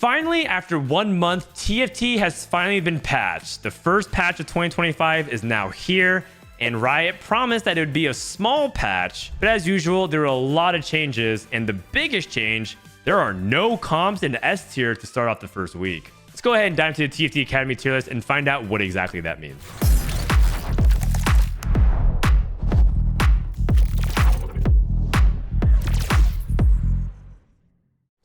Finally, after 1 month, TFT has finally been patched. The first patch of 2025 is now here, and Riot promised that it would be a small patch, but as usual, there are a lot of changes, and the biggest change, there are no comps in the S tier to start off the first week. Let's go ahead and dive into the TFT Academy tier list and find out what exactly that means.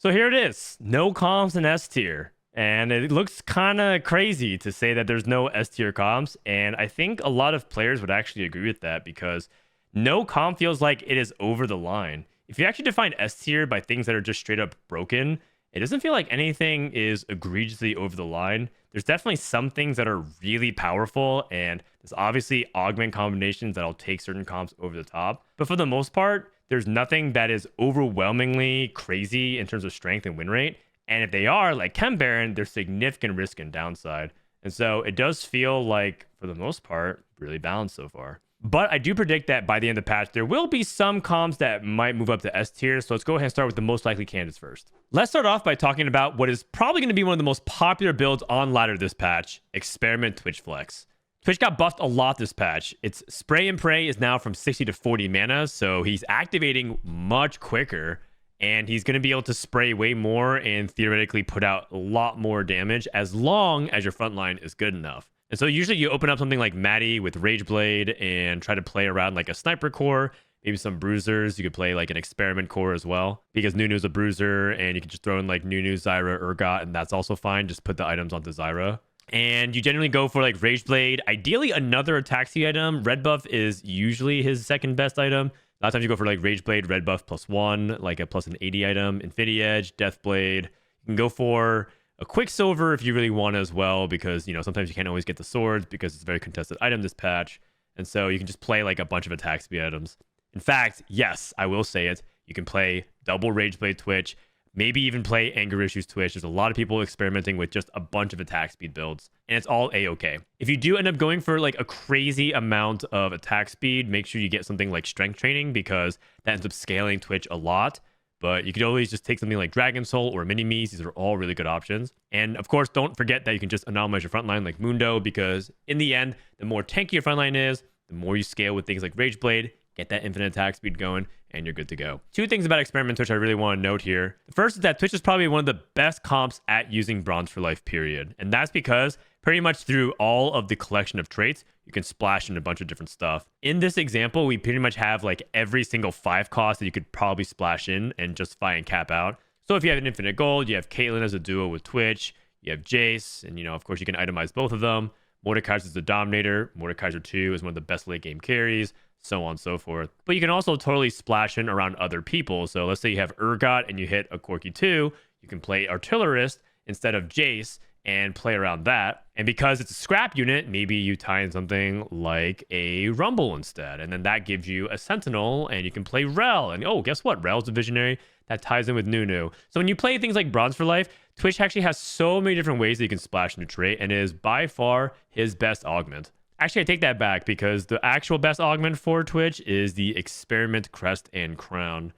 So here it is, no comps in S tier. And it looks kind of crazy to say that there's no S tier comps. And I think a lot of players would actually agree with that because no comp feels like it is over the line. If you actually define S tier by things that are just straight up broken, it doesn't feel like anything is egregiously over the line. There's definitely some things that are really powerful, and there's obviously augment combinations that'll take certain comps over the top. But for the most part, there's nothing that is overwhelmingly crazy in terms of strength and win rate. And if they are, like Chem-Baron, there's significant risk and downside. And so it does feel like, for the most part, really balanced so far. But I do predict that by the end of the patch, there will be some comps that might move up to S tier. So let's go ahead and start with the most likely candidates first. Let's start off by talking about what is probably going to be one of the most popular builds on ladder this patch, Experiment Twitch Flex. Twitch got buffed a lot this patch. Its Spray and Pray is now from 60 to 40 mana, so he's activating much quicker, and he's going to be able to spray way more and theoretically put out a lot more damage as long as your front line is good enough. And so usually you open up something like Maddie with Rage Blade and try to play around like a Sniper Core, maybe some Bruisers. You could play like an Experiment Core as well because Nunu's a Bruiser, and you can just throw in like Nunu, Zyra, Urgot, and that's also fine. Just put the items onto Zyra. And you generally go for like Rage Blade, ideally another attack speed item. Red buff is usually his second best item. A lot of times you go for like Rage Blade, red buff +1, like a plus an 80 item. Infinity Edge, Death Blade. You can go for a Quicksilver if you really want as well, because, you know, sometimes you can't always get the swords because it's a very contested item this patch. And so you can just play like a bunch of attack speed items. In fact, yes, I will say it. You can play double Rage Blade Twitch, maybe even play Anger Issues Twitch. There's a lot of people experimenting with just a bunch of attack speed builds, and it's all a-okay. If you do end up going for like a crazy amount of attack speed, make sure you get something like Strength Training because that ends up scaling Twitch a lot. But you could always just take something like Dragon Soul or Mini-Me's. These are all really good options. And of course, don't forget that you can just anomalize your frontline like Mundo, because in the end, the more tanky your frontline is, the more you scale with things like Rage Blade, get that infinite attack speed going, and you're good to go. Two things about Experiment Twitch I really want to note here. The first is that Twitch is probably one of the best comps at using Bronze for Life, period. And that's because pretty much through all of the collection of traits, you can splash in a bunch of different stuff. In this example, we pretty much have like every single 5 cost that you could probably splash in and justify and cap out. So if you have an infinite gold, you have Caitlyn as a duo with Twitch, you have Jace, and, you know, of course you can itemize both of them. Mordekaiser is the Dominator. Mordekaiser 2 is one of the best late game carries, so on and so forth. But you can also totally splash in around other people. So let's say you have Urgot and you hit a Corki 2, you can play Artillerist instead of Jace and play around that. And because it's a scrap unit, maybe you tie in something like a Rumble instead, and then that gives you a Sentinel, and you can play Rel. And oh, guess what? Rel's a Visionary that ties in with Nunu. So when you play things like Bronze for Life, Twitch actually has so many different ways that you can splash into trait, and it is by far his best augment. Actually, I take that back because the actual best augment for Twitch is the Experiment Crest and Crown.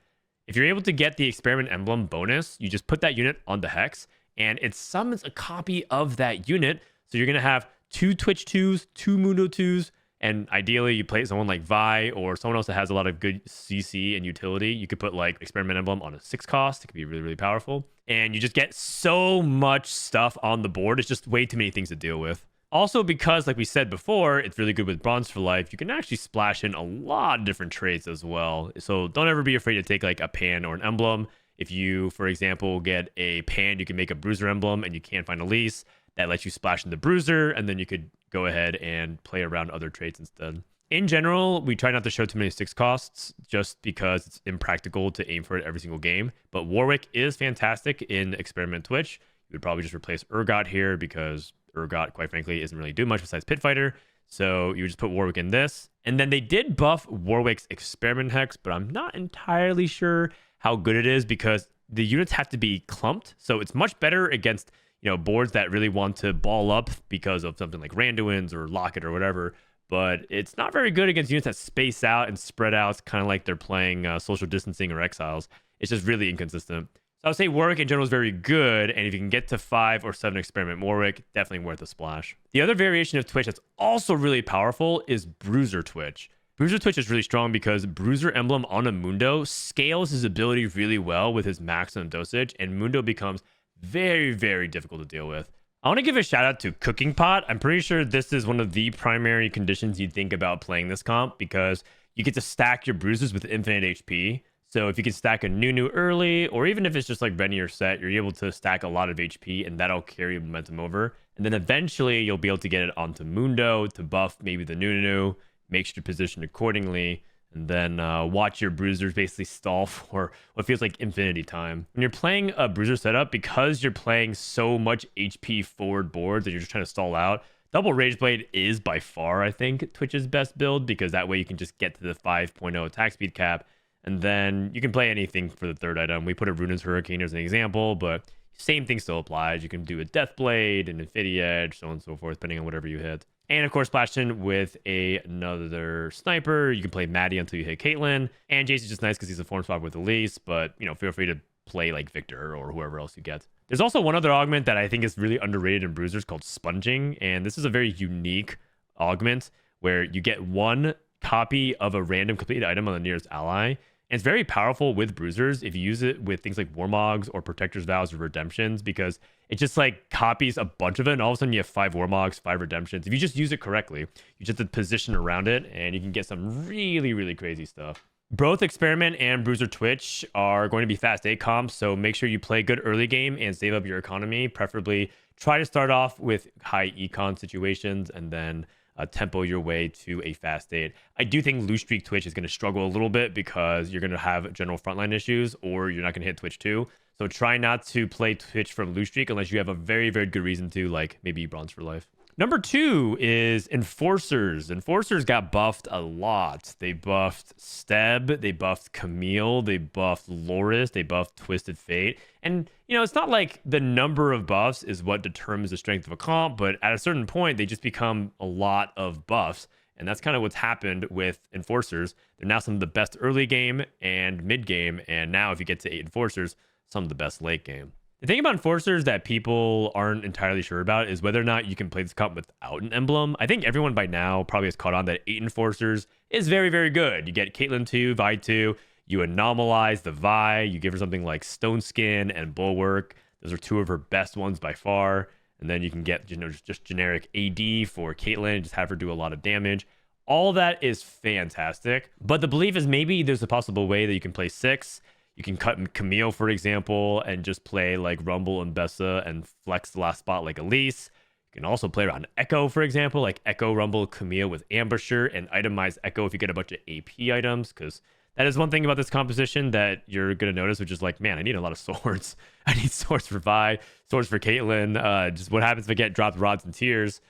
If you're able to get the Experiment Emblem bonus, you just put that unit on the Hex, and it summons a copy of that unit. So you're going to have 2 Twitch 2s, 2 Mundo 2s, and ideally you play someone like Vi or someone else that has a lot of good CC and utility. You could put like Experiment Emblem on a 6 cost. It could be really, really powerful. And you just get so much stuff on the board. It's just way too many things to deal with. Also, because like we said before, it's really good with Bronze for Life, you can actually splash in a lot of different traits as well. So don't ever be afraid to take like a Pan or an Emblem. If you, for example, get a Pan, you can make a Bruiser emblem and you can't find a lease. That lets you splash in the Bruiser, and then you could go ahead and play around other traits instead. In general, we try not to show too many 6 costs just because it's impractical to aim for it every single game. But Warwick is fantastic in Experiment Twitch. You would probably just replace Urgot here because Urgot, quite frankly, isn't really doing much besides Pit Fighter. So you would just put Warwick in this. And then they did buff Warwick's Experiment Hex, but I'm not entirely sure how good it is because the units have to be clumped. So it's much better against, you know, boards that really want to ball up because of something like Randuin's or Locket or whatever. But it's not very good against units that space out and spread out. It's kind of like they're playing social distancing or Exiles. It's just really inconsistent. So I would say Warwick in general is very good, and if you can get to 5 or 7 experiment Warwick, definitely worth a splash. The other variation of Twitch that's also really powerful is Bruiser Twitch. Bruiser Twitch is really strong because Bruiser Emblem on a Mundo scales his ability really well with his maximum dosage, and Mundo becomes very, very difficult to deal with. I want to give a shout out to Cooking Pot. I'm pretty sure this is one of the primary conditions you'd think about playing this comp because you get to stack your bruisers with infinite HP. So if you can stack a Nunu early, or even if it's just like Renny or Set, you're able to stack a lot of HP and that'll carry momentum over. And then eventually you'll be able to get it onto Mundo to buff maybe the Nunu, make sure to position accordingly, and then watch your bruisers basically stall for what feels like infinity time. When you're playing a bruiser setup, because you're playing so much HP forward boards and you're just trying to stall out, Double Rageblade is by far, I think, Twitch's best build, because that way you can just get to the 5.0 attack speed cap, and then you can play anything for the third item. We put a Runa's Hurricane as an example, but same thing still applies. You can do a Deathblade, an Infinity Edge, so on and so forth, depending on whatever you hit. And of course, splash in with another sniper. You can play Maddie until you hit Caitlyn. And Jace is just nice because he's a form swap with Elise, but feel free to play like Victor or whoever else you get. There's also one other augment that I think is really underrated in bruisers called Sponging, and this is a very unique augment where you get one copy of a random completed item on the nearest ally. And it's very powerful with bruisers if you use it with things like Warmogs or Protector's Vows or Redemptions, because it just like copies a bunch of it, and all of a sudden you have 5 Warmogs, 5 Redemptions. If you just use it correctly, you just have to position around it, and you can get some really, really crazy stuff. Both Experiment and Bruiser Twitch are going to be fast 8 comps, so make sure you play good early game and save up your economy. Preferably try to start off with high econ situations and then tempo your way to a fast 8. I do think Loose Streak Twitch is going to struggle a little bit because you're going to have general frontline issues, or you're not going to hit Twitch too. So try not to play Twitch from Loose Streak unless you have a very, very good reason to, like maybe Bronze for Life. Number 2 is Enforcers. Enforcers got buffed a lot. They buffed Steb, they buffed Camille, they buffed Loris, they buffed Twisted Fate. And, it's not like the number of buffs is what determines the strength of a comp, but at a certain point, they just become a lot of buffs. And that's kind of what's happened with Enforcers. They're now some of the best early game and mid game. And now if you get to 8 Enforcers, some of the best late game. The thing about Enforcers that people aren't entirely sure about is whether or not you can play this comp without an emblem. I think everyone by now probably has caught on that 8 Enforcers is very, very good. You get Caitlyn 2, Vi 2, you anomalize the Vi, you give her something like Stone Skin and Bulwark. Those are 2 of her best ones by far. And then you can get just generic AD for Caitlyn, just have her do a lot of damage. All that is fantastic. But the belief is maybe there's a possible way that you can play 6. You can cut Camille, for example, and just play like Rumble and Bessa and flex the last spot like Elise. You can also play around Echo, for example, like Echo, Rumble, Camille with Ambusher, and itemize Echo if you get a bunch of AP items, because that is one thing about this composition that you're going to notice, which is like, man, I need a lot of swords. I need swords for Vi, swords for Caitlyn. Just what happens if I get dropped rods and tears?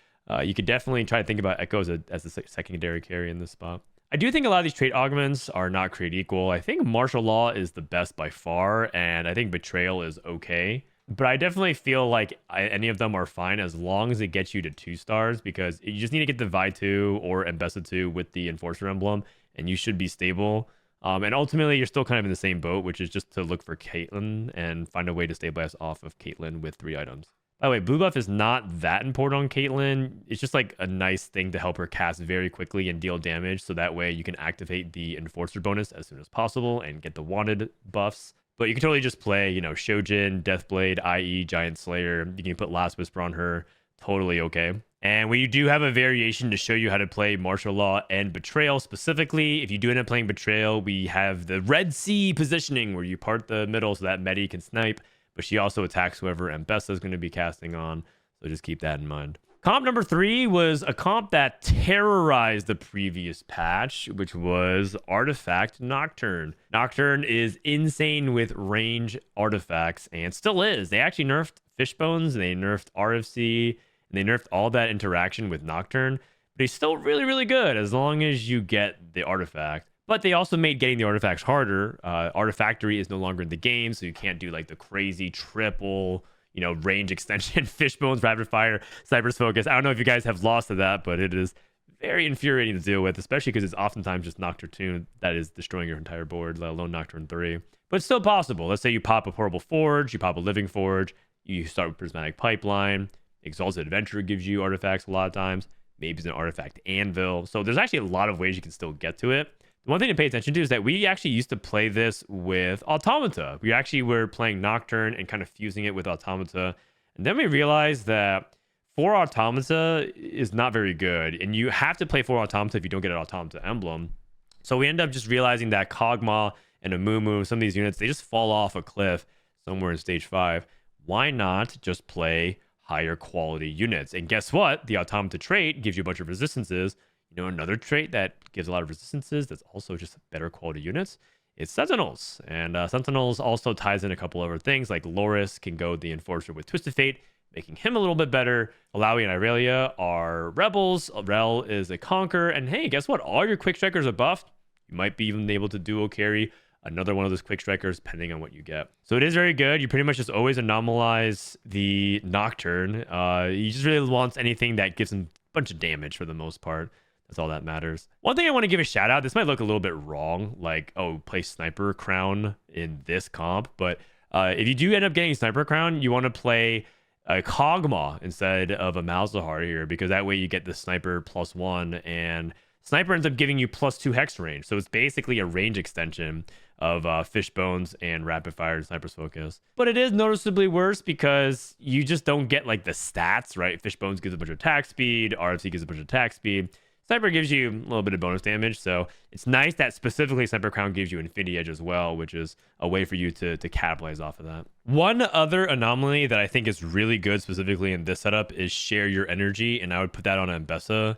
You could definitely try to think about Echo as a secondary carry in this spot. I do think a lot of these trait augments are not created equal. I think Martial Law is the best by far, and I think Betrayal is okay. But I definitely feel like any of them are fine as long as it gets you to 2 stars, because you just need to get the Vi 2 or Mbessa 2 with the Enforcer emblem, and you should be stable. And ultimately, you're still kind of in the same boat, which is just to look for Caitlyn and find a way to stabilize off of Caitlyn with 3 items. By the way, blue buff is not that important on Caitlyn. It's just like a nice thing to help her cast very quickly and deal damage, so that way you can activate the Enforcer bonus as soon as possible and get the wanted buffs. But you can totally just play, Shojin, Deathblade, IE, Giant Slayer. You can put Last Whisper on her. Totally okay. And we do have a variation to show you how to play Martial Law and Betrayal specifically. If you do end up playing Betrayal, we have the Red Sea positioning where you part the middle so that Medi can snipe. But she also attacks whoever Mbessa is going to be casting on. So just keep that in mind. Comp number 3 was a comp that terrorized the previous patch, which was Artifact Nocturne. Nocturne is insane with range artifacts, and still is. They actually nerfed Fishbones, they nerfed RFC, and they nerfed all that interaction with Nocturne. But he's still really, really good as long as you get the artifact. But they also made getting the artifacts harder. Artifactory is no longer in the game, so you can't do like the crazy triple, range extension, Fishbones, Rapid Fire, Sniper's Focus. I don't know if you guys have lost to that, but it is very infuriating to deal with, especially because it's oftentimes just Nocturne 2 that is destroying your entire board, let alone Nocturne 3. but it's still possible. Let's say you pop a Portable Forge, you pop a Living Forge, you start with Prismatic Pipeline. Exalted Adventurer gives you artifacts a lot of times. Maybe it's an artifact anvil. So there's actually a lot of ways you can still get to it. The one thing to pay attention to is that we actually used to play this with Automata. We actually were playing Nocturne and kind of fusing it with Automata. And then we realized that 4 Automata is not very good. And you have to play 4 Automata if you don't get an Automata emblem. So we end up just realizing that Kog'Maw and Amumu, some of these units, they just fall off a cliff somewhere in stage 5. Why not just play higher quality units? And guess what? The Automata trait gives you a bunch of resistances. You know, another trait that gives a lot of resistances that's also just better quality units, it's Sentinels. And Sentinels also ties in a couple other things, like Loris can go the Enforcer with Twisted Fate, making him a little bit better. Alawi and Irelia are Rebels. Rel is a Conqueror. And hey, guess what? All your Quick Strikers are buffed. You might be even able to duo carry another one of those Quick Strikers, depending on what you get. So it is very good. You pretty much just always anomalize the Nocturne. You just really want anything that gives him a bunch of damage for the most part. That's all that matters. One thing I want to give a shout out, this might look a little bit wrong, like, oh, play Sniper Crown in this comp, but if you do end up getting Sniper Crown, you want to play a Kog'Maw instead of a Malzahar here, because that way you get the Sniper +1, and Sniper ends up giving you +2 hex range. So it's basically a range extension of Fish Bones and Rapid Fire and Sniper's Focus. But it is noticeably worse because you just don't get like the stats, right? Fish Bones gives a bunch of attack speed, RFC gives a bunch of attack speed. Sniper gives you a little bit of bonus damage, so it's nice that specifically Sniper Crown gives you Infinity Edge as well, which is a way for you to capitalize off of that. One other anomaly that I think is really good specifically in this setup is Share Your Energy, and I would put that on Ambessa.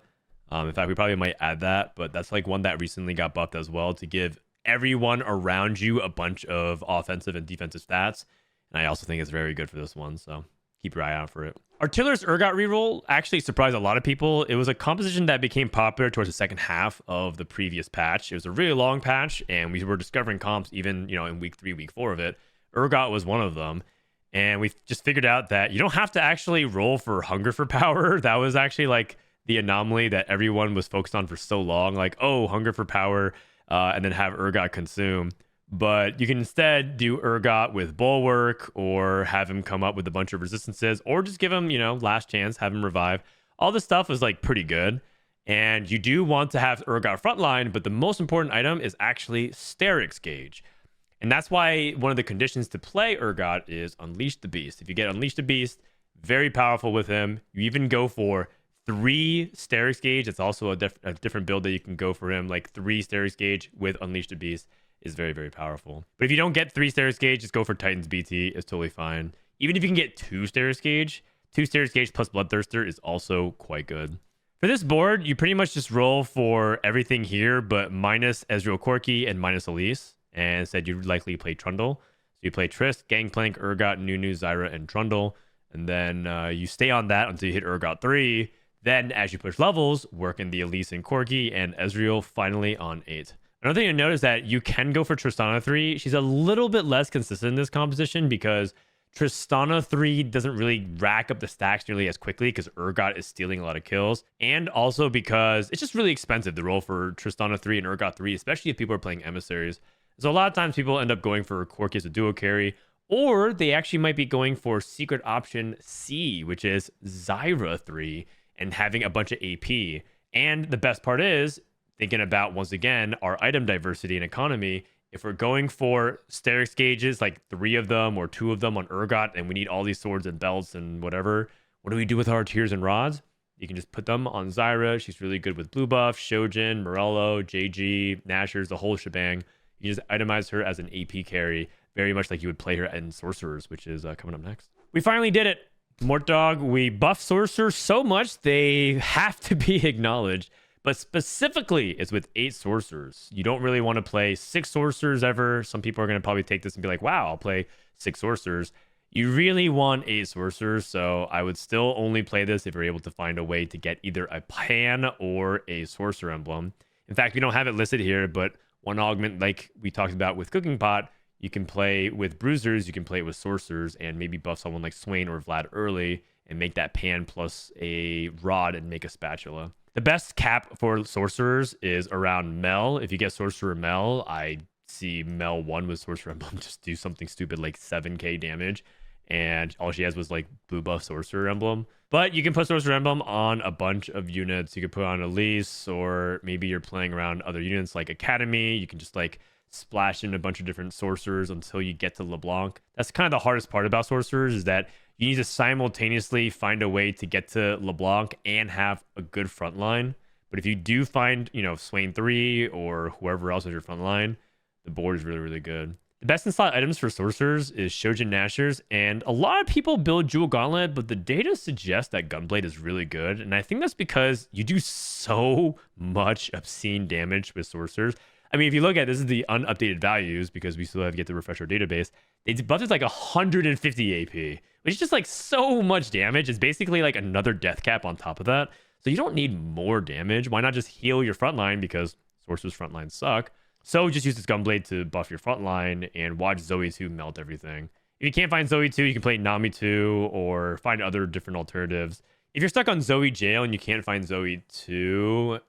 In fact, we probably might add that, but that's like one that recently got buffed as well to give everyone around you a bunch of offensive and defensive stats, and I also think it's very good for this one, so keep your eye out for it. Artillerist Urgot reroll actually surprised a lot of people. It was a composition that became popular towards the second half of the previous patch. It was a really long patch, and we were discovering comps even, you know, in week 3, week 4 of it. Urgot was one of them, and we just figured out that you don't have to actually roll for Hunger for Power. That was actually like the anomaly that everyone was focused on for so long, like, oh, Hunger for Power, and then have Urgot consume. But you can instead do Urgot with Bulwark, or have him come up with a bunch of resistances, or just give him, you know, last chance, have him revive. All this stuff is like pretty good. And you do want to have Urgot frontline, but the most important item is actually Sterix Gauge. And that's why one of the conditions to play Urgot is Unleash the Beast. If you get Unleash the Beast, very powerful with him. You even go for 3 Sterix Gauge. It's also a different build that you can go for him, like 3 Sterix Gauge with Unleash the Beast is very, very powerful. But if you don't get 3 Sterix Gauge, just go for Titan's BT. It's totally fine. Even if you can get 2 Sterix Gauge, 2 Sterix Gauge plus Bloodthirster is also quite good. For this board, you pretty much just roll for everything here, but minus Ezreal Corki and minus Elise. And instead, you likely play Trundle. So you play Trist, Gangplank, Urgot, Nunu, Zyra, and Trundle. And then you stay on that until you hit Urgot 3. Then, as you push levels, work in the Elise and Corki, and Ezreal finally on 8. Another thing to note is that you can go for Tristana 3. She's a little bit less consistent in this composition because Tristana 3 doesn't really rack up the stacks nearly as quickly because Urgot is stealing a lot of kills. And also because it's just really expensive to roll for Tristana 3 and Urgot 3, especially if people are playing Emissaries. So a lot of times people end up going for Corki as a duo carry, or they actually might be going for secret option C, which is Zyra 3, and having a bunch of AP. And the best part is, thinking about, once again, our item diversity and economy, if we're going for Sterix Gauges, like 3 of them or 2 of them on Urgot, and we need all these swords and belts and whatever, what do we do with our tiers and rods? You can just put them on Zyra. She's really good with blue buff, Shojin, Morello, JG, Nashers, the whole shebang. You just itemize her as an AP carry, very much like you would play her in Sorcerers, which is coming up next. We finally did it. Mortdog, we buff Sorcerers so much they have to be acknowledged. But specifically, it's with 8 Sorcerers. You don't really want to play 6 Sorcerers ever. Some people are going to probably take this and be like, wow, I'll play 6 Sorcerers. You really want 8 Sorcerers, so I would still only play this if you're able to find a way to get either a Pan or a Sorcerer emblem. In fact, we don't have it listed here, but one augment like we talked about with Cooking Pot, you can play with Bruisers, you can play it with Sorcerers, and maybe buff someone like Swain or Vlad early and make that Pan plus a Rod and make a Spatula. The best cap for Sorcerers is around Mel. If you get Sorcerer Mel, I see Mel 1 with Sorcerer Emblem just do something stupid like 7k damage, and all she has was like blue buff Sorcerer Emblem. But you can put Sorcerer Emblem on a bunch of units. You could put on Elise, or maybe you're playing around other units like Academy. You can just like splash in a bunch of different sorcerers until you get to LeBlanc. That's kind of the hardest part about sorcerers, is that you need to simultaneously find a way to get to LeBlanc and have a good front line. But if you do find, you know, Swain 3 or whoever else is your front line, the board is really, really good. The best in slot items for sorcerers is Shojin Nashers, and a lot of people build Jewel Gauntlet, but the data suggests that Gunblade is really good. And I think that's because you do so much obscene damage with sorcerers. I mean, if you look at this is the unupdated values, because we still have to get to refresh our database. They buffed it like 150 AP, which is just like so much damage. It's basically like another death cap on top of that. So you don't need more damage. Why not just heal your front line, because sorcerers front lines suck. So just use this Gunblade to buff your front line and watch Zoe 2 melt everything. If you can't find Zoe 2, you can play Nami 2 or find other different alternatives. If you're stuck on Zoe Jail and you can't find Zoe 2,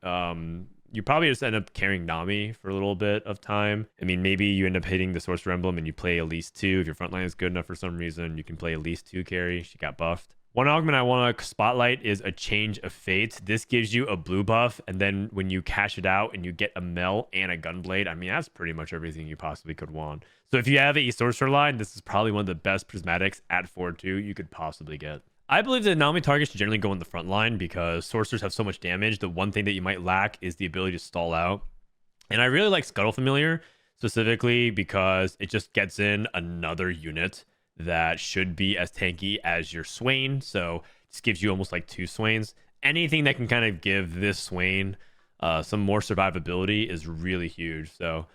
you probably just end up carrying Nami for a little bit of time. I mean, maybe you end up hitting the Sorcerer Emblem and you play Elise 2. If your front line is good enough for some reason, you can play Elise 2 carry. She got buffed. One augment I want to spotlight is a Change of Fate. This gives you a blue buff, and then when you cash it out and you get a Mel and a Gunblade, I mean, that's pretty much everything you possibly could want. So if you have a Sorcerer line, this is probably one of the best prismatics at 4-2 you could possibly get. I believe that Nami targets should generally go in the front line because sorcerers have so much damage. The one thing that you might lack is the ability to stall out. And I really like Scuttle Familiar specifically because it just gets in another unit that should be as tanky as your Swain. So it just gives you almost like 2 Swains. Anything that can kind of give this Swain some more survivability is really huge. So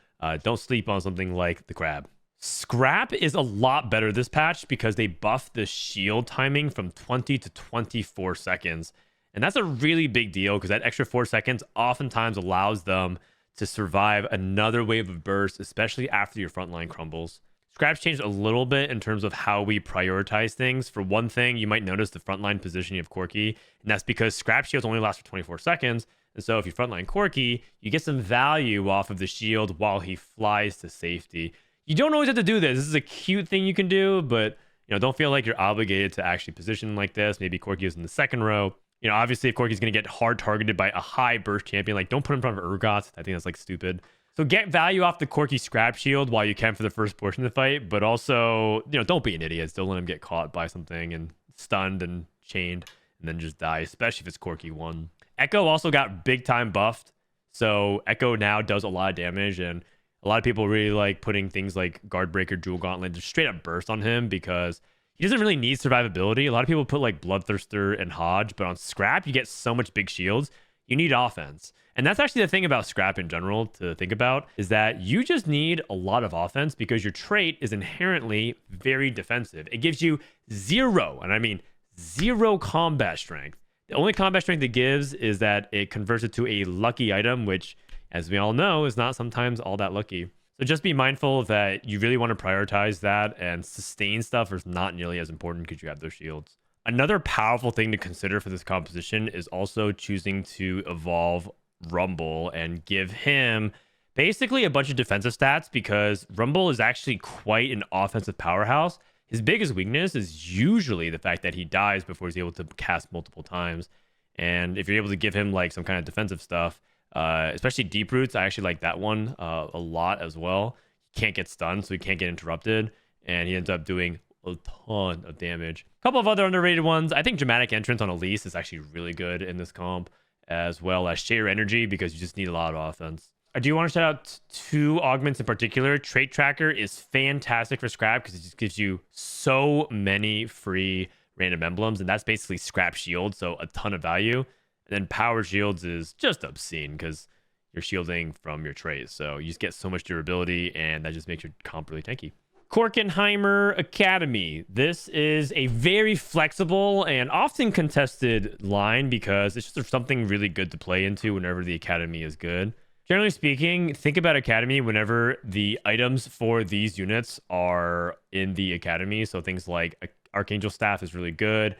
don't sleep on something like the Crab. Scrap is a lot better this patch because they buffed the shield timing from 20 to 24 seconds. And that's a really big deal because that extra 4 seconds oftentimes allows them to survive another wave of burst, especially after your front line crumbles. Scrap's changed a little bit in terms of how we prioritize things. For one thing, you might notice the frontline positioning of Corki, and that's because Scrap shields only last for 24 seconds. And so if you frontline Corki, you get some value off of the shield while he flies to safety. You don't always have to do this. This is a cute thing you can do, but you know, don't feel like you're obligated to actually position like this. Maybe Corki is in the second row. You know, obviously if Corki's going to get hard targeted by a high burst champion, like don't put him in front of Urgot. I think that's like stupid. So get value off the Corki scrap shield while you can for the first portion of the fight, but also, you know, don't be an idiot. Don't let him get caught by something and stunned and chained and then just die, especially if it's Corki 1. Echo also got big time buffed. So Echo now does a lot of damage, and a lot of people really like putting things like Guard Breaker, Jewel Gauntlet, just straight up burst on him because he doesn't really need survivability. A lot of people put like Bloodthirster and Hodge, but on Scrap, you get so much big shields. You need offense. And that's actually the thing about Scrap in general to think about, is that you just need a lot of offense because your trait is inherently very defensive. It gives you 0, and I mean 0 combat strength. The only combat strength it gives is that it converts it to a lucky item, which, as we all know, is not sometimes all that lucky. So just be mindful that you really want to prioritize that, and sustain stuff is not nearly as important because you have those shields. Another powerful thing to consider for this composition is also choosing to evolve Rumble and give him basically a bunch of defensive stats, because Rumble is actually quite an offensive powerhouse. His biggest weakness is usually the fact that he dies before he's able to cast multiple times. And if you're able to give him like some kind of defensive stuff, especially Deep Roots, I actually like that one a lot as well. He can't get stunned, so he can't get interrupted, and he ends up doing a ton of damage. A couple of other underrated ones. I think Dramatic Entrance on Elise is actually really good in this comp, as well as Share Energy, because you just need a lot of offense. I do want to shout out 2 augments in particular. Trait Tracker is fantastic for Scrap because it just gives you so many free random emblems, and that's basically Scrap Shield, so a ton of value. And then Power Shields is just obscene because you're shielding from your traits, so you just get so much durability, and that just makes your comp really tanky. Korkenheimer Academy. This is a very flexible and often contested line because it's just something really good to play into whenever the Academy is good. Generally speaking, think about Academy whenever the items for these units are in the Academy. So things like Archangel Staff is really good,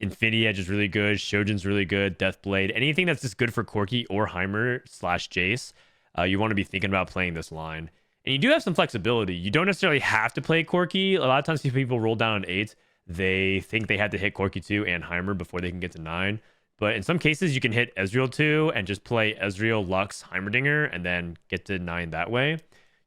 Infinity Edge is really good, Shojin's really good, Deathblade, anything that's just good for Corki or Heimer / Jace, you want to be thinking about playing this line. And you do have some flexibility. You don't necessarily have to play Corki. A lot of times people roll down on 8. They think they had to hit Corki 2 and Heimer before they can get to 9. But in some cases, you can hit Ezreal 2 and just play Ezreal, Lux, Heimerdinger, and then get to 9 that way.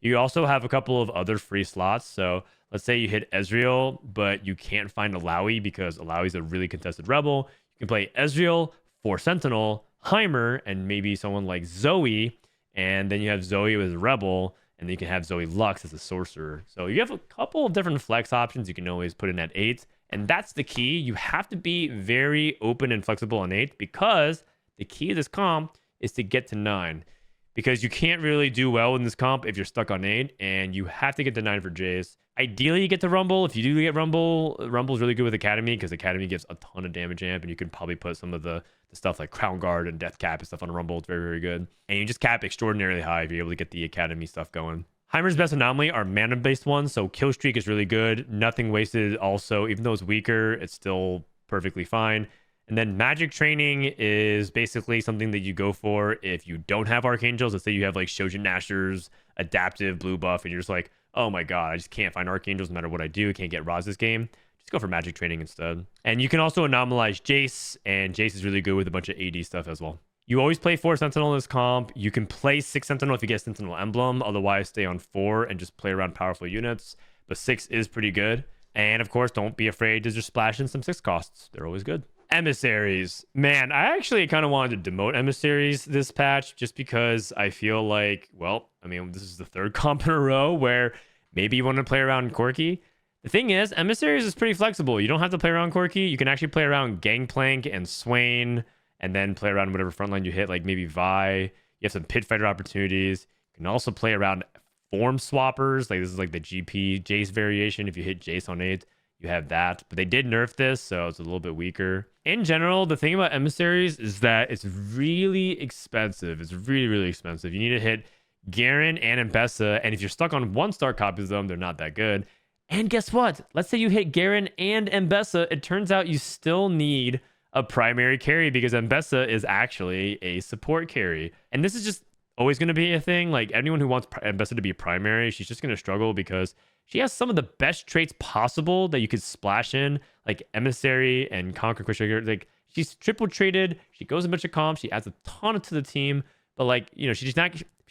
You also have a couple of other free slots. So let's say you hit Ezreal, but you can't find Alawi because Alawi is a really contested rebel. You can play Ezreal, 4 Sentinel, Heimer, and maybe someone like Zoe. And then you have Zoe as a rebel. And then you can have Zoe Lux as a sorcerer. So you have a couple of different flex options you can always put in at 8. And that's the key. You have to be very open and flexible on 8 because the key of this comp is to get to 9. Because you can't really do well in this comp if you're stuck on 8. And you have to get to 9 for Jace. Ideally, you get to Rumble. If you do get Rumble, Rumble's really good with Academy because Academy gives a ton of damage amp. And you can probably put some of the stuff like Crown Guard and Death Cap and stuff on Rumble. It's very, very good. And you just cap extraordinarily high if you're able to get the Academy stuff going. Heimer's best anomaly are mana-based ones, so Kill Streak is really good. Nothing wasted also. Even though it's weaker, it's still perfectly fine. And then Magic Training is basically something that you go for if you don't have Archangels. Let's say you have like Shojin Nashor's adaptive blue buff, and you're just like, oh my god, I just can't find Archangels no matter what I do. I can't get Roz this game. Just go for Magic Training instead. And you can also anomalize Jace, and Jace is really good with a bunch of AD stuff as well. You always play 4 Sentinel in this comp. You can play 6 Sentinel if you get Sentinel Emblem. Otherwise, stay on 4 and just play around powerful units. But 6 is pretty good. And of course, don't be afraid to just splash in some 6 costs. They're always good. Emissaries. Man, I actually kind of wanted to demote Emissaries this patch just because I feel like, well, I mean, this is the 3rd comp in a row where maybe you want to play around Corki. The thing is, Emissaries is pretty flexible. You don't have to play around Corki. You can actually play around Gangplank and Swain, and then play around whatever frontline you hit, like maybe Vi. You have some pit fighter opportunities. You can also play around form swappers. Like this is like the GP Jace variation. If you hit Jace on 8, you have that. But they did nerf this, so it's a little bit weaker. In general, the thing about Emissaries is that it's really expensive. It's really, really expensive. You need to hit Garen and Mbessa, and if you're stuck on 1-star copies of them, they're not that good. And guess what? Let's say you hit Garen and Mbessa. It turns out you still need a primary carry because Mbessa is actually a support carry. And this is just always going to be a thing. Like anyone who wants Mbessa to be primary, she's just going to struggle because she has some of the best traits possible that you could splash in, like Emissary and Conqueror. Like she's triple traded. She goes a bunch of comps. She adds a ton to the team. But like, you know, she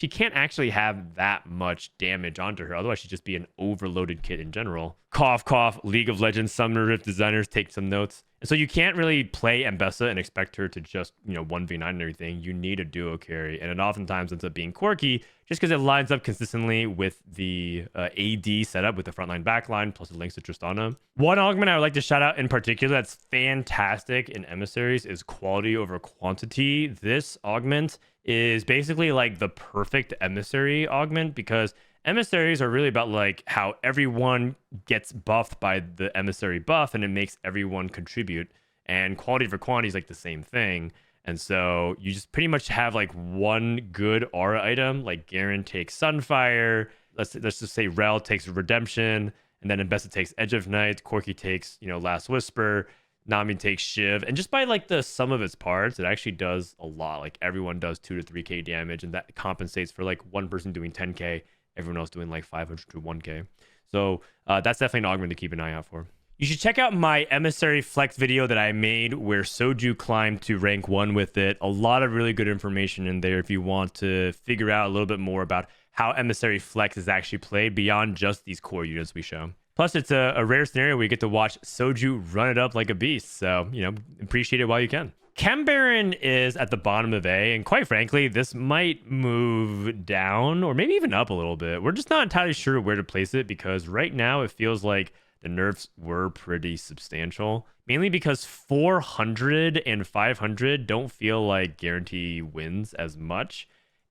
can't actually have that much damage onto her. Otherwise, she'd just be an overloaded kit in general. Cough, cough. League of Legends Summoner Rift designers take some notes. And so you can't really play Mbessa and expect her to just, 1v9 and everything. You need a duo carry. And it oftentimes ends up being Corki just because it lines up consistently with the AD setup with the frontline backline, plus it links to Tristana. One augment I would like to shout out in particular that's fantastic in Emissaries is quality over quantity. This augment is basically like the perfect emissary augment because emissaries are really about like how everyone gets buffed by the emissary buff and it makes everyone contribute, and quality for quantity is like the same thing. And so you just pretty much have like one good aura item, like Garen takes Sunfire, let's just say Rel takes Redemption, and then Mbessa takes Edge of Night, Corki takes Last Whisper, Nami takes Shiv, and just by like the sum of its parts, it actually does a lot. Like everyone does 2 to 3k damage, and that compensates for like one person doing 10k, everyone else doing like 500 to 1k. So that's definitely an augment to keep an eye out for. You should check out my Emissary Flex video that I made where Soju climbed to rank 1 with it. A lot of really good information in there if you want to figure out a little bit more about how Emissary Flex is actually played beyond just these core units we show. Plus, it's a rare scenario where you get to watch Soju run it up like a beast. So, appreciate it while you can. Chem-Baron is at the bottom of A, and quite frankly, this might move down or maybe even up a little bit. We're just not entirely sure where to place it because right now it feels like the nerfs were pretty substantial. Mainly because 400 and 500 don't feel like guarantee wins as much,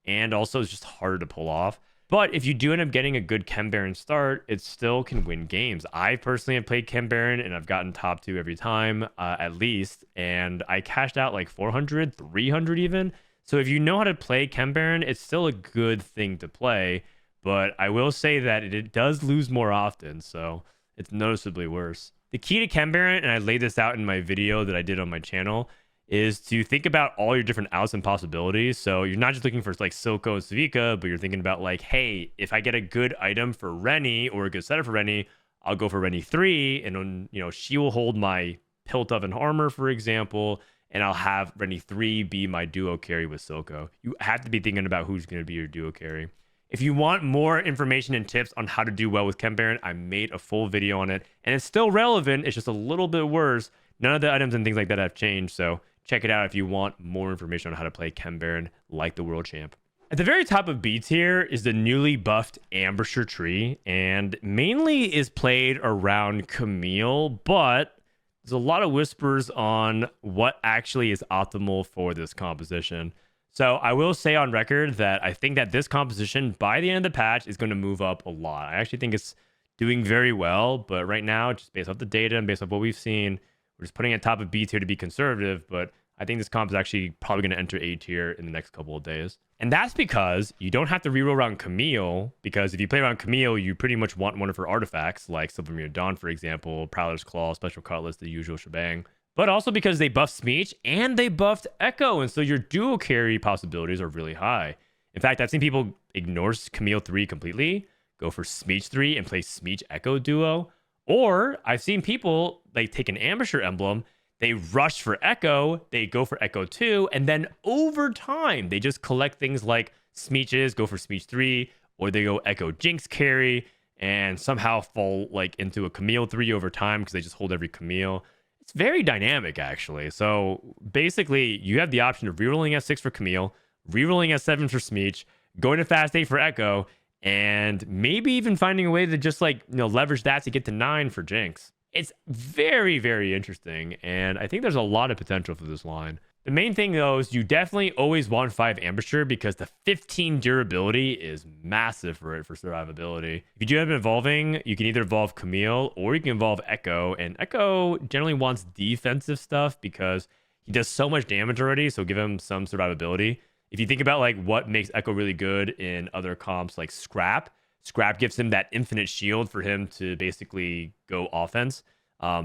and also it's just harder to pull off. But if you do end up getting a good Chem-Baron start, it still can win games. I personally have played Chem-Baron and I've gotten top 2 every time, at least. And I cashed out like 400, 300 even. So if you know how to play Chem-Baron, it's still a good thing to play. But I will say that it does lose more often, so it's noticeably worse. The key to Chem-Baron, and I laid this out in my video that I did on my channel, is to think about all your different outs and possibilities. So you're not just looking for like Silco and Savika, but you're thinking about like, hey, if I get a good item for Rennie or a good setup for Rennie, I'll go for Rennie 3, and she will hold my Pilt of an armor, for example, and I'll have Rennie 3 be my duo carry with Silco. You have to be thinking about who's going to be your duo carry. If you want more information and tips on how to do well with Chem-Baron, I made a full video on it, and it's still relevant. It's just a little bit worse. None of the items and things like that have changed, so check it out if you want more information on how to play Chem-Baron like the world champ. At the very top of B tier is the newly buffed Ambusher tree, and mainly is played around Camille, but there's a lot of whispers on what actually is optimal for this composition. So I will say on record that I think that this composition by the end of the patch is going to move up a lot. I actually think it's doing very well, but right now, just based off the data and based off what we've seen, we're just putting it top of B tier to be conservative, but I think this comp is actually probably going to enter A tier in the next couple of days. And that's because you don't have to reroll around Camille, because if you play around Camille, you pretty much want one of her artifacts, like Silvermere Dawn, for example, Prowler's Claw, Special Cutlass, the usual shebang. But also because they buffed Smeech and they buffed Echo, and so your duo carry possibilities are really high. In fact, I've seen people ignore Camille 3 completely, go for Smeech 3 and play Smeech Echo duo. Or I've seen people like take an Ambusher emblem, they rush for Echo, they go for Echo 2, and then over time, they just collect things like Smeeches, go for Smeech 3, or they go Echo Jinx carry, and somehow fall like into a Camille 3 over time because they just hold every Camille. It's very dynamic, actually. So basically, you have the option of rerolling S6 for Camille, rerolling S7 for Smeech, going to Fast 8 for Echo, and maybe even finding a way to just like leverage that to get to 9 for Jinx. It's very, very interesting, and I think there's a lot of potential for this line. The main thing, though, is you definitely always want 5 Ambusher because the 15 durability is massive for it for survivability. If you do have it evolving, you can either evolve Camille or you can evolve Echo, and Echo generally wants defensive stuff because he does so much damage already, so give him some survivability. If you think about like what makes Echo really good in other comps like Scrap gives him that infinite shield for him to basically go offense.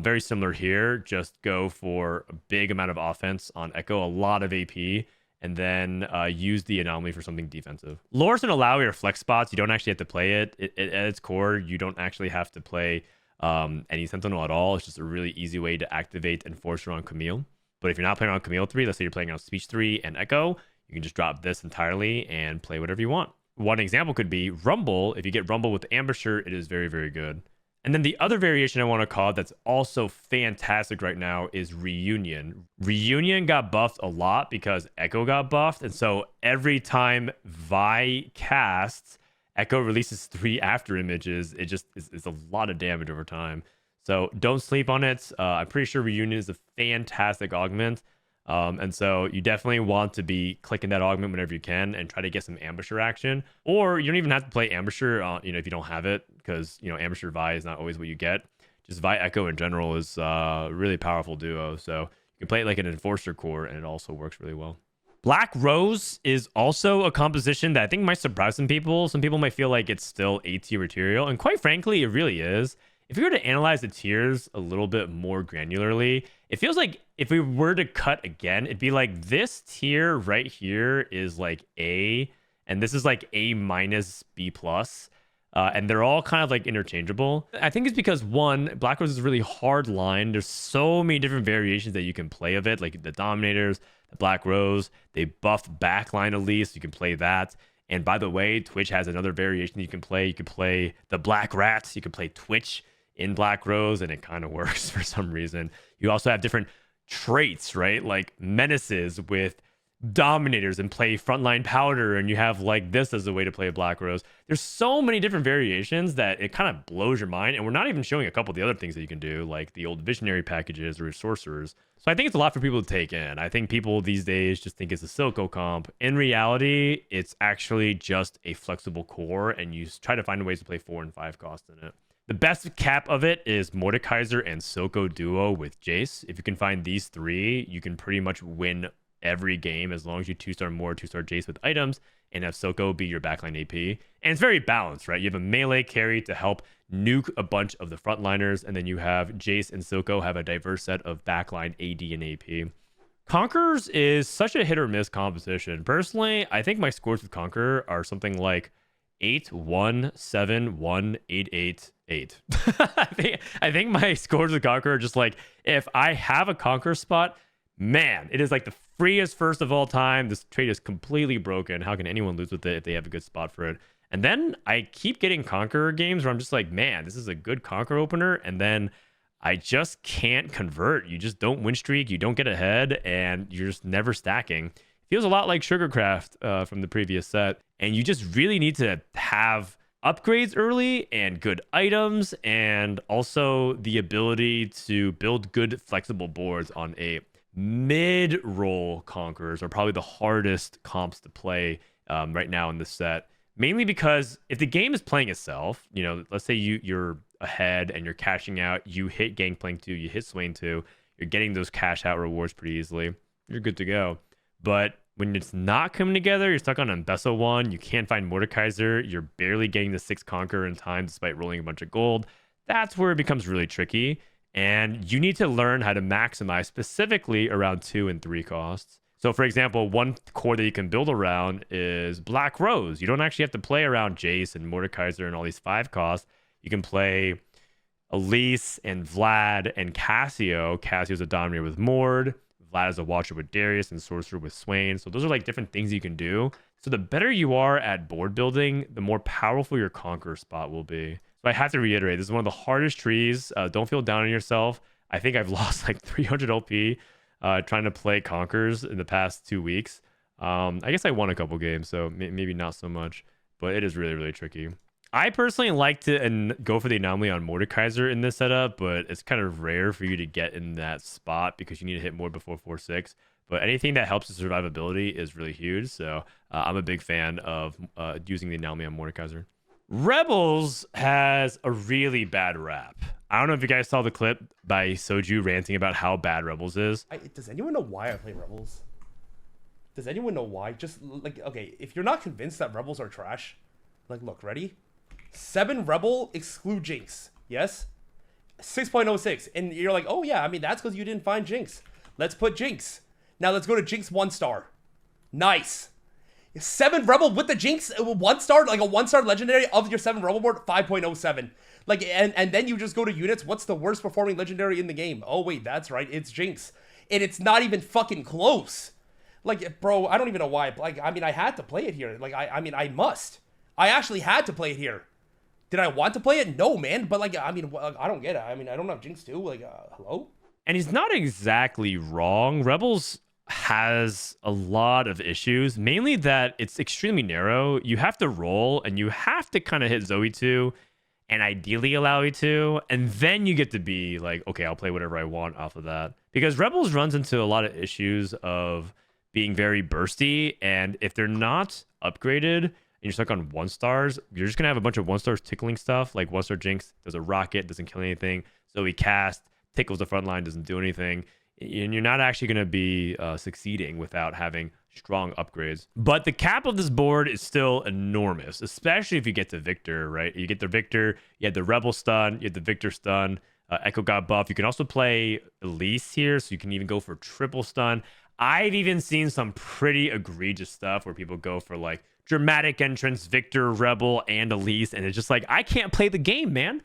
Very similar here, just go for a big amount of offense on Echo, a lot of AP, and then use the anomaly for something defensive. Lores and allow your flex spots. You don't actually have to play it. At its core, you don't actually have to play any Sentinel at all. It's just a really easy way to activate Enforcer on Camille. But if you're not playing on Camille 3, let's say you're playing on Smeech 3 and Echo, you can just drop this entirely and play whatever you want. One example could be Rumble. If you get Rumble with Ambusher, it is very, very good. And then the other variation I want to call that's also fantastic right now is Reunion. Reunion got buffed a lot because Echo got buffed. And so every time Vi casts, Echo releases 3 after images. It just is a lot of damage over time. So don't sleep on it. I'm pretty sure Reunion is a fantastic augment. And so you definitely want to be clicking that augment whenever you can and try to get some Ambusher action. Or you don't even have to play Ambusher, if you don't have it, because, Ambusher Vi is not always what you get. Just Vi Echo in general is a really powerful duo. So you can play it like an Enforcer core and it also works really well. Black Rose is also a composition that I think might surprise some people. Some people might feel like it's still A tier material. And quite frankly, it really is. If we were to analyze the tiers a little bit more granularly, it feels like if we were to cut again, it'd be like this tier right here is like A, and this is like A minus B plus. And they're all kind of like interchangeable. I think it's because one, Black Rose is a really hard line. There's so many different variations that you can play of it, like the Dominators, the Black Rose. They buffed backline at least. You can play that. And by the way, Twitch has another variation you can play. You can play the Black Rats. You can play Twitch in Black Rose, and it kind of works for some reason. You also have different traits, right? Like menaces with Dominators and play Frontline Powder, and you have like this as a way to play a Black Rose. There's so many different variations that it kind of blows your mind, and we're not even showing a couple of the other things that you can do, like the old Visionary packages or Sorcerers. So I think it's a lot for people to take in. I think people these days just think it's a Silco comp. In reality, it's actually just a flexible core, and you try to find ways to play 4 and 5 cost in it. The best cap of it is Mordekaiser and Silco duo with Jace. If you can find these 3, you can pretty much win every game as long as you 2-star more 2-star Jace with items and have Silco be your backline AP. And it's very balanced, right? You have a melee carry to help nuke a bunch of the frontliners, and then you have Jace and Silco have a diverse set of backline AD and AP. Conquerors is such a hit or miss composition. Personally, I think my scores with Conqueror are something like 8, 1, 7, 1, 8, 8, 8. I think my scores with Conqueror are just like, if I have a Conqueror spot, man, it is like the freest first of all time. This trade is completely broken. How can anyone lose with it if they have a good spot for it? And then I keep getting Conqueror games where I'm just like, man, this is a good Conqueror opener. And then I just can't convert. You just don't win streak. You don't get ahead, and you're just never stacking. Feels a lot like Sugarcraft from the previous set. And you just really need to have upgrades early and good items, and also the ability to build good flexible boards on a mid-roll. Conquerors are probably the hardest comps to play right now in this set. Mainly because if the game is playing itself, you know, let's say you're ahead and you're cashing out, you hit Gangplank 2, you hit Swain 2, you're getting those cash out rewards pretty easily, you're good to go. But when it's not coming together, you're stuck on Embesso 1, you can't find Mordekaiser, you're barely getting the 6 Conqueror in time despite rolling a bunch of gold, that's where it becomes really tricky. And you need to learn how to maximize specifically around 2 and 3 costs. So, for example, one core that you can build around is Black Rose. You don't actually have to play around Jace and Mordekaiser and all these 5 costs. You can play Elise and Vlad and Cassio. Cassio's a Dominator with Mord. Vlad is a Watcher with Darius and Sorcerer with Swain. So those are like different things you can do. So the better you are at board building, the more powerful your Conqueror spot will be. So I have to reiterate, this is one of the hardest trees. Don't feel down on yourself. I think I've lost like 300 LP trying to play Conquerors in the past 2 weeks. I guess I won a couple games, so maybe not so much, but it is really, really tricky. I personally like to go for the anomaly on Mordekaiser in this setup, but it's kind of rare for you to get in that spot because you need to hit more before 4-6. But anything that helps the survivability is really huge, so I'm a big fan of using the anomaly on Mordekaiser. Rebels has a really bad rap. I don't know if you guys saw the clip by Soju ranting about how bad Rebels is. Does anyone know why I play Rebels? Does anyone know why? Just like, okay, if you're not convinced that Rebels are trash, like, look, ready? 7 Rebel exclude Jinx, yes? 6.06, and you're like, oh yeah, I mean, that's because you didn't find Jinx. Let's put Jinx. Now let's go to Jinx 1-star. Nice. 7 Rebel with the Jinx 1-star, like a 1-star legendary of your 7 Rebel board, 5.07. Like, and then you just go to units. What's the worst performing legendary in the game? Oh wait, that's right, it's Jinx. And it's not even fucking close. Like, bro, I don't even know why. Like, I mean, I had to play it here. Like, I mean, I must. I actually had to play it here. Did I want to play it? No, man. But like, I mean, I don't get it. I mean, I don't have Jinx too. Like, hello? And he's not exactly wrong. Rebels has a lot of issues, mainly that it's extremely narrow. You have to roll and you have to kind of hit Zoe 2 and ideally allow E2, and then you get to be like, okay, I'll play whatever I want off of that. Because Rebels runs into a lot of issues of being very bursty, and if they're not upgraded and you're stuck on 1-stars, you're just gonna have a bunch of 1-stars tickling stuff, like 1-star Jinx does a rocket, doesn't kill anything, Zoe cast, tickles the front line, doesn't do anything, and you're not actually gonna be succeeding without having strong upgrades. But the cap of this board is still enormous, especially if you get to Victor, right? You get the Victor, you had the Rebel stun, you had the Victor stun, Echo got buff. You can also play Elise here, so you can even go for triple stun. I've even seen some pretty egregious stuff where people go for like dramatic entrance, Victor, Rebel, and Elise, and it's just like, I can't play the game, man.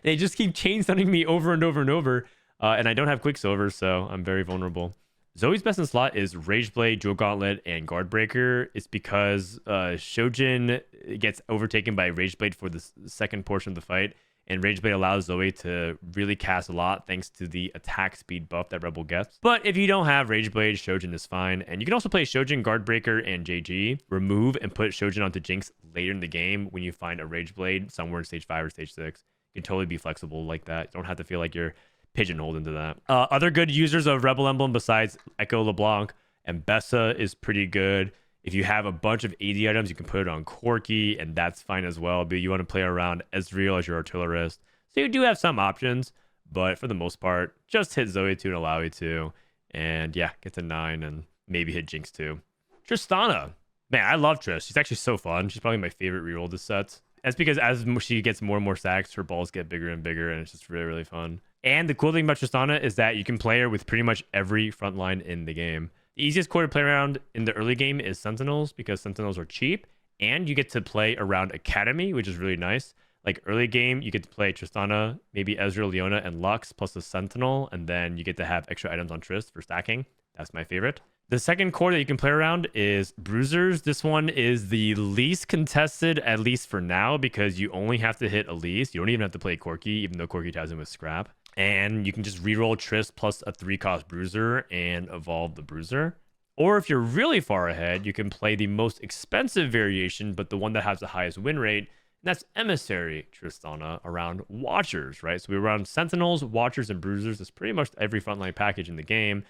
They just keep chain stunning me over and over and over, and I don't have Quicksilver, so I'm very vulnerable. Zoe's best in slot is Rageblade, Jewel Gauntlet, and Guardbreaker. It's because Shojin gets overtaken by Rageblade for the second portion of the fight, and Rageblade allows Zoe to really cast a lot thanks to the attack speed buff that Rebel gets. But if you don't have Rageblade, Shojin is fine. And you can also play Shojin, Guardbreaker, and JG. Remove and put Shojin onto Jinx later in the game when you find a Rageblade somewhere in stage 5 or stage 6. You can totally be flexible like that. You don't have to feel like you're pigeonholed into that. Other good users of Rebel Emblem besides Echo LeBlanc, and Bessa is pretty good. If you have a bunch of AD items, you can put it on Corki, and that's fine as well. But you want to play around Ezreal as your artillerist. So you do have some options, but for the most part, just hit Zoe 2 and allow you to. And yeah, get to 9 and maybe hit Jinx 2. Tristana. Man, I love Trish. She's actually so fun. She's probably my favorite reroll this set. That's because as she gets more and more stacks, her balls get bigger and bigger, and it's just really, really fun. And the cool thing about Tristana is that you can play her with pretty much every front line in the game. The easiest core to play around in the early game is Sentinels because Sentinels are cheap, and you get to play around Academy, which is really nice. Like early game, you get to play Tristana, maybe Ezreal, Leona, and Lux plus a Sentinel, and then you get to have extra items on Trist for stacking. That's my favorite. The second core that you can play around is Bruisers. This one is the least contested, at least for now, because you only have to hit Elise. You don't even have to play Corki, even though Corki ties in with Scrap. And you can just reroll Trist plus a 3-cost Bruiser and evolve the Bruiser. Or if you're really far ahead, you can play the most expensive variation, but the one that has the highest win rate. And that's Emissary Tristana around Watchers, right? So we're around Sentinels, Watchers, and Bruisers. It's pretty much every frontline package in the game.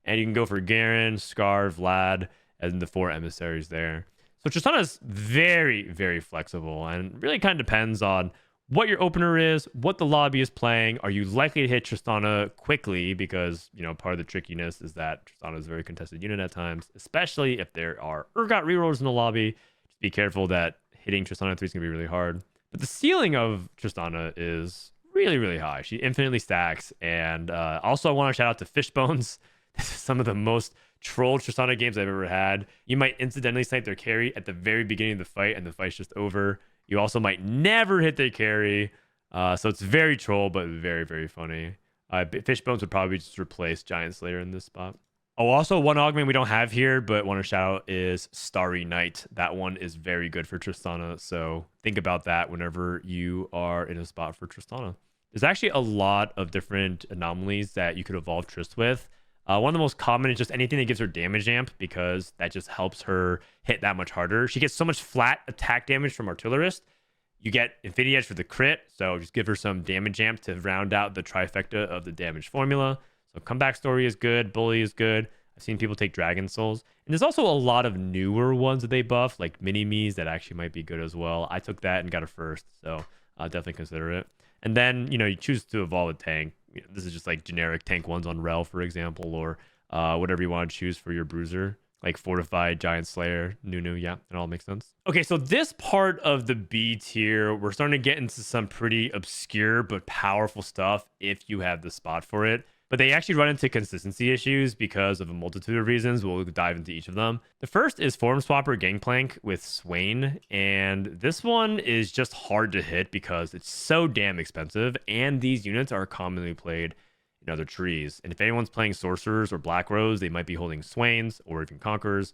And you can go for Garen, Scar, Vlad, and the 4 emissaries there. So Tristana is very, very flexible and really kind of depends on what your opener is, what the lobby is playing. Are you likely to hit Tristana quickly? Because, you know, part of the trickiness is that Tristana is a very contested unit at times, especially if there are Urgot rerolls in the lobby. Just be careful that hitting Tristana 3 is going to be really hard. But the ceiling of Tristana is really, really high. She infinitely stacks. And also I want to shout out to Fishbones. This is some of the most trolled Tristana games I've ever had. You might incidentally snipe their carry at the very beginning of the fight, and the fight's just over. You also might never hit their carry. So it's very troll, but very, very funny. Fishbones would probably just replace Giant Slayer in this spot. Oh, also one augment we don't have here, but want to shout out is Starry Night. That one is very good for Tristana. So think about that whenever you are in a spot for Tristana. There's actually a lot of different anomalies that you could evolve Trist with. One of the most common is just anything that gives her damage amp, because that just helps her hit that much harder. She gets so much flat attack damage from Artillerist. You get Infinity Edge for the crit, so just give her some damage amp to round out the trifecta of the damage formula. So Comeback Story is good, Bully is good. I've seen people take Dragon Souls. And there's also a lot of newer ones that they buff, like Mini-Me's that actually might be good as well. I took that and got a first, so I'll definitely consider it. And then, you know, you choose to evolve a tank. This is just like generic tank ones on Rel, for example, or whatever you want to choose for your Bruiser, like Fortified, Giant Slayer, Nunu. Yeah, it all makes sense. Okay, so this part of the B tier, we're starting to get into some pretty obscure but powerful stuff if you have the spot for it. But they actually run into consistency issues because of a multitude of reasons. We'll dive into each of them. The first is Form Swapper Gangplank with Swain. And this one is just hard to hit because it's so damn expensive. And these units are commonly played in other trees. And if anyone's playing Sorcerers or Black Rose, they might be holding Swains or even Conquerors.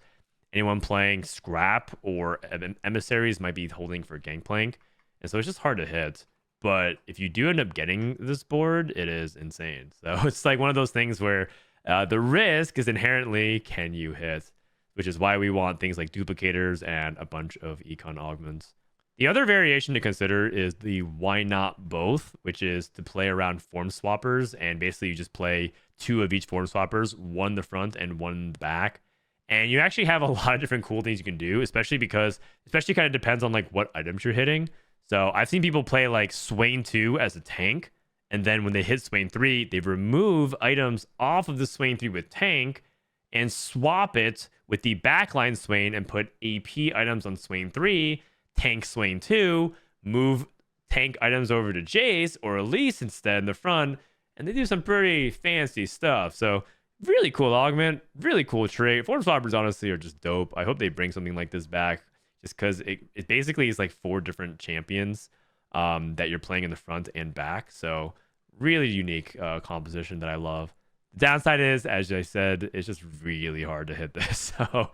Anyone playing Scrap or Emissaries might be holding for Gangplank. And so it's just hard to hit. But if you do end up getting this board, it is insane. So it's like one of those things where the risk is inherently, can you hit? Which is why we want things like duplicators and a bunch of econ augments. The other variation to consider is the why not both, which is to play around form swappers. And basically you just play 2 of each form swappers, one in the front and one in the back. And you actually have a lot of different cool things you can do, especially kind of depends on like what items you're hitting. So I've seen people play like Swain 2 as a tank, and then when they hit Swain 3, they remove items off of the Swain 3 with tank and swap it with the backline Swain and put AP items on Swain 3, tank Swain 2, move tank items over to Jace or Elise instead in the front, and they do some pretty fancy stuff. So really cool augment, really cool trait. Form swappers honestly are just dope. I hope they bring something like this back, just because it basically is like 4 different champions that you're playing in the front and back. So really unique composition that I love. The downside is, as I said, it's just really hard to hit this. So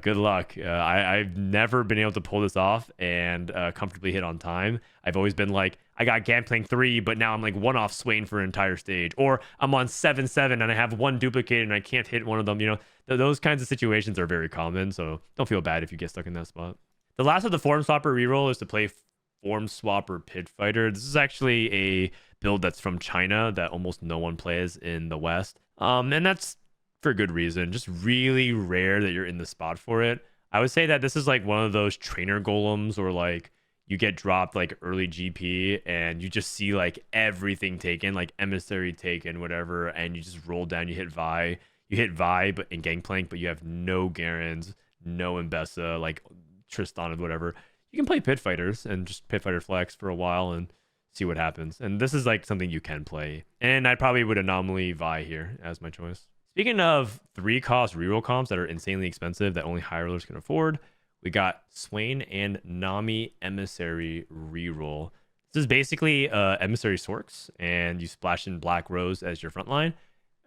good luck. I've never been able to pull this off and comfortably hit on time. I've always been like, I got Gangplank 3, but now I'm like 1 off Swain for an entire stage. Or I'm on 7-7 and I have 1 duplicated and I can't hit one of them. You know, those kinds of situations are very common. So don't feel bad if you get stuck in that spot. The last of the Form Swapper reroll is to play Form Swapper Pit Fighter. This is actually a build that's from China that almost no one plays in the West. And that's for good reason. Just really rare that you're in the spot for it. I would say that this is like one of those trainer golems, or like you get dropped like early GP and you just see like everything taken, like Emissary taken, whatever, and you just roll down, you hit Vi, but in Gangplank, but you have no Garens, no Mbessa, like Tristana, whatever. You can play Pit Fighters and just Pit Fighter Flex for a while and see what happens. And this is like something you can play. And I probably would anomaly Vi here as my choice. Speaking of 3-cost reroll comps that are insanely expensive that only high rollers can afford, we got Swain and Nami Emissary Reroll. This is basically Emissary Sorks, and you splash in Black Rose as your front line,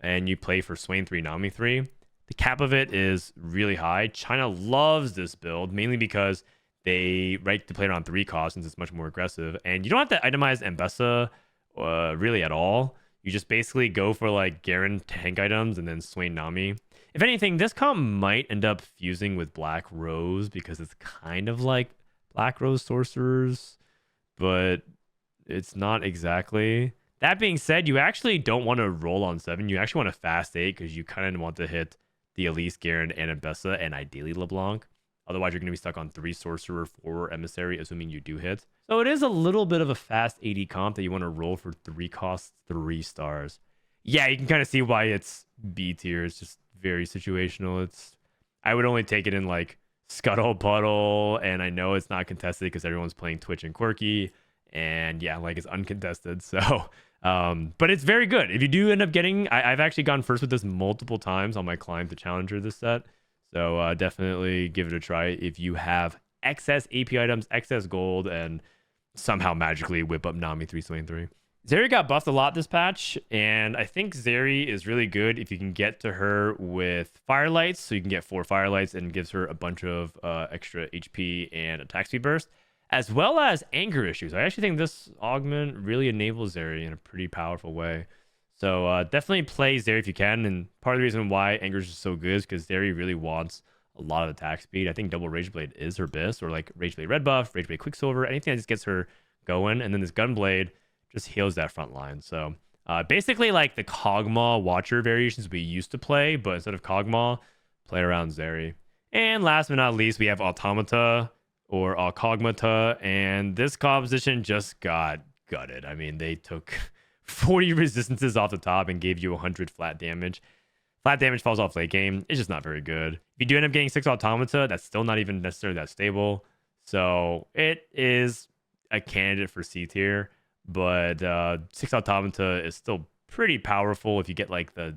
and you play for Swain 3, Nami 3. The cap of it is really high. China loves this build, mainly because they like to play around 3 costs since it's much more aggressive. And you don't have to itemize Mbessa really at all. You just basically go for like Garen tank items and then Swain Nami. If anything, this comp might end up fusing with Black Rose because it's kind of like Black Rose Sorcerers, but it's not exactly. That being said, you actually don't want to roll on 7. You actually want to fast 8 because you kind of want to hit the Elise, Garen, and Mbessa, and ideally LeBlanc. Otherwise, you're going to be stuck on 3 Sorcerer, 4 Emissary, assuming you do hit. So it is a little bit of a fast 80 comp that you want to roll for 3 costs, 3 stars. Yeah, you can kind of see why it's B tier. It's just very situational. I would only take it in like Scuttle Puddle, and I know it's not contested because everyone's playing Twitch and Corki, and yeah, like it's uncontested. So, but it's very good. If you do end up getting, I've actually gone first with this multiple times on my climb to Challenger this set. So definitely give it a try if you have excess AP items, excess gold, and somehow magically whip up Nami 3 Swain 3. Zeri got buffed a lot this patch, and I think Zeri is really good if you can get to her with Firelights, so you can get 4 Firelights and gives her a bunch of extra HP and attack speed burst, as well as anger issues. I actually think this augment really enables Zeri in a pretty powerful way. So definitely play Zeri if you can, and part of the reason why anger is so good is because Zeri really wants a lot of attack speed. I think double Rageblade is her best, or like Rageblade Red Buff, Rageblade Quicksilver, anything that just gets her going, and then this Gunblade just heals that front line. So basically like the Kog'Maw Watcher variations we used to play, but instead of Kog'Maw, play around Zeri. And last but not least, we have Automata or Kog'Mata, and this composition just got gutted. I mean, they took 40 resistances off the top and gave you 100 flat damage. Flat damage falls off late game. It's just not very good. If you do end up getting 6 Automata, that's still not even necessarily that stable. So it is a candidate for C tier, but 6 Automata is still pretty powerful if you get like the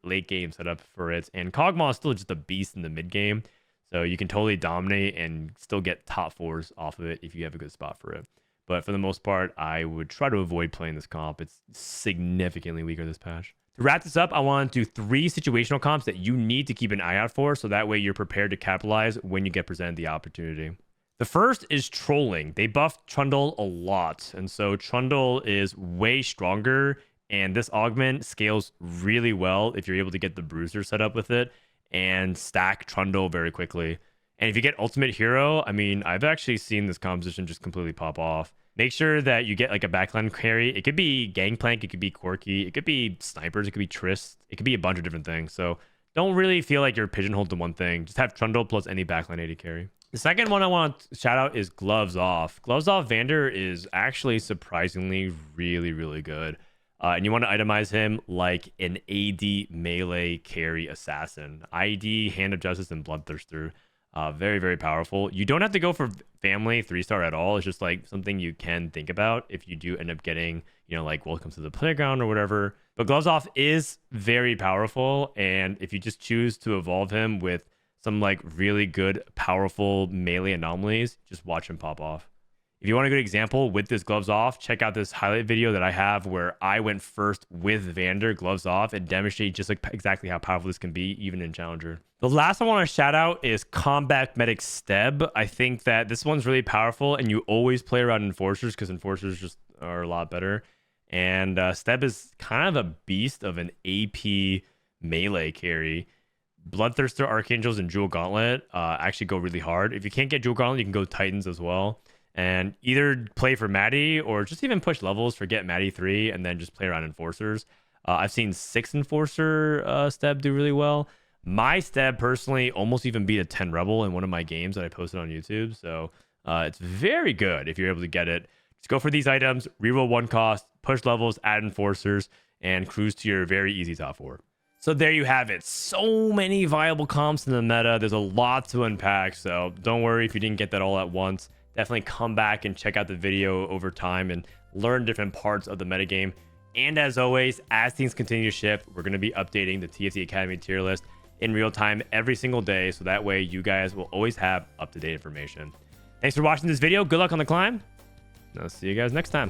late game setup for it. And Kog'Maw is still just a beast in the mid game, so you can totally dominate and still get top 4s off of it if you have a good spot for it. But for the most part, I would try to avoid playing this comp. It's significantly weaker this patch. To wrap this up, I want to do 3 situational comps that you need to keep an eye out for, so that way you're prepared to capitalize when you get presented the opportunity. The first is Trolling. They buffed Trundle a lot, and so Trundle is way stronger, and this augment scales really well if you're able to get the Bruiser set up with it and stack Trundle very quickly. And if you get Ultimate Hero, I mean, I've actually seen this composition just completely pop off. Make sure that you get like a backline carry. It could be Gangplank, it could be Corki, it could be Snipers, it could be Trist, it could be a bunch of different things. So don't really feel like you're pigeonholed to one thing. Just have Trundle plus any backline AD carry. The second one I want to shout out is Gloves Off. Gloves Off Vander is actually surprisingly really, really good. And you want to itemize him like an AD melee carry assassin. ID, Hand of Justice, and Bloodthirster. Very, very powerful. You don't have to go for family 3-star at all. It's just like something you can think about if you do end up getting, you know, like Welcome to the Playground or whatever. But Gloves Off is very powerful, and if you just choose to evolve him with some like really good, powerful melee anomalies, just watch him pop off. If you want a good example with this Gloves Off, check out this highlight video that I have where I went first with Vander Gloves Off and demonstrate just like exactly how powerful this can be, even in Challenger. The last one I want to shout out is Combat Medic Steb. I think that this one's really powerful, and you always play around Enforcers because Enforcers just are a lot better. And Steb is kind of a beast of an AP melee carry. Bloodthirster, Archangels, and Jewel Gauntlet actually go really hard. If you can't get Jewel Gauntlet, you can go Titans as well. And either play for Maddie or just even push levels for get Maddie 3 and then just play around Enforcers. I've seen 6 Enforcer Steb do really well. My Steb personally almost even beat a 10 Rebel in one of my games that I posted on YouTube. So it's very good if you're able to get it. Just go for these items, reroll 1 cost, push levels, add Enforcers, and cruise to your very easy top 4. So there you have it. So many viable comps in the meta. There's a lot to unpack, so don't worry if you didn't get that all at once. definitely come back and check out the video over time and learn different parts of the metagame. And as always, as things continue to shift, we're going to be updating the TFT Academy tier list in real time every single day, so that way you guys will always have up-to-date information. Thanks for watching this video. Good luck on the climb. I'll see you guys next time.